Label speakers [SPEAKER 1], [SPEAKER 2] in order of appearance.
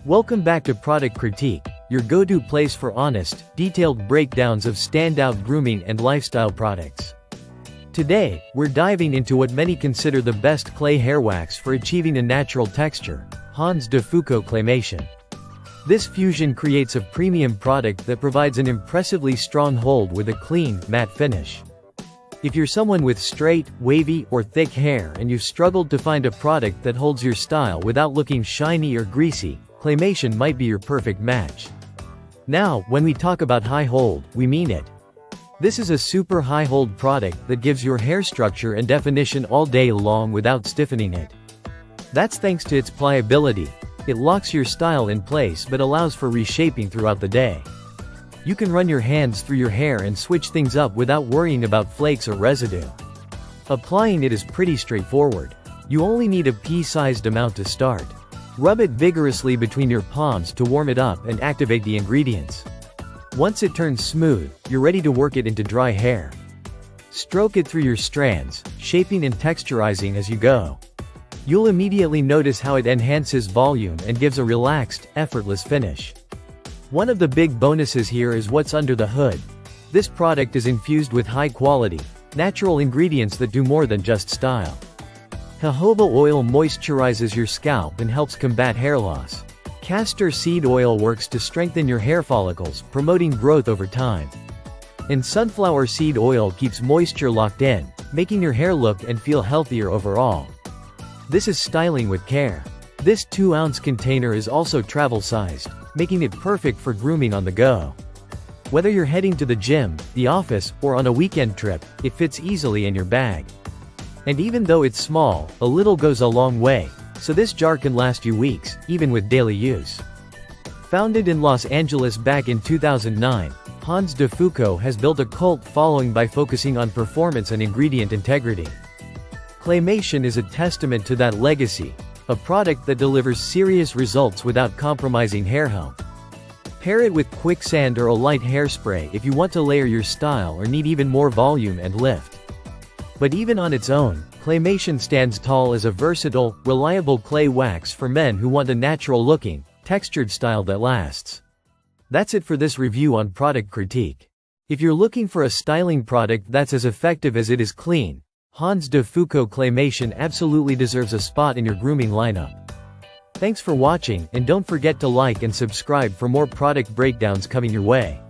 [SPEAKER 1] Welcome back to Product Critique, your go-to place for honest, detailed breakdowns of standout grooming and lifestyle products. Today, we're diving into what many consider the best clay hair wax for achieving a natural texture, Hanz de Fuko Claymation. This fusion creates a premium product that provides an impressively strong hold with a clean, matte finish. If you're someone with straight, wavy, or thick hair and you've struggled to find a product that holds your style without looking shiny or greasy, Claymation might be your perfect match. Now, when we talk about high hold, we mean it. This is a super high hold product that gives your hair structure and definition all day long without stiffening it. That's thanks to its pliability. It locks your style in place but allows for reshaping throughout the day. You can run your hands through your hair and switch things up without worrying about flakes or residue. Applying it is pretty straightforward. You only need a pea-sized amount to start. Rub it vigorously between your palms to warm it up and activate the ingredients. Once it turns smooth, you're ready to work it into dry hair. Stroke it through your strands, shaping and texturizing as you go. You'll immediately notice how it enhances volume and gives a relaxed, effortless finish. One of the big bonuses here is what's under the hood. This product is infused with high-quality, natural ingredients that do more than just style. Jojoba oil moisturizes your scalp and helps combat hair loss. Castor seed oil works to strengthen your hair follicles, promoting growth over time. And sunflower seed oil keeps moisture locked in, making your hair look and feel healthier overall. This is styling with care. This 2-ounce container is also travel-sized, making it perfect for grooming on the go. Whether you're heading to the gym, the office, or on a weekend trip, it fits easily in your bag. And even though it's small, a little goes a long way, so this jar can last you weeks, even with daily use. Founded in Los Angeles back in 2009, Hanz de Fuko has built a cult following by focusing on performance and ingredient integrity. Claymation is a testament to that legacy, a product that delivers serious results without compromising hair health. Pair it with quicksand or a light hairspray if you want to layer your style or need even more volume and lift. But even on its own, Claymation stands tall as a versatile, reliable clay wax for men who want a natural-looking, textured style that lasts. That's it for this review on Product Critique. If you're looking for a styling product that's as effective as it is clean, Hanz de Fuko Claymation absolutely deserves a spot in your grooming lineup. Thanks for watching, and don't forget to like and subscribe for more product breakdowns coming your way.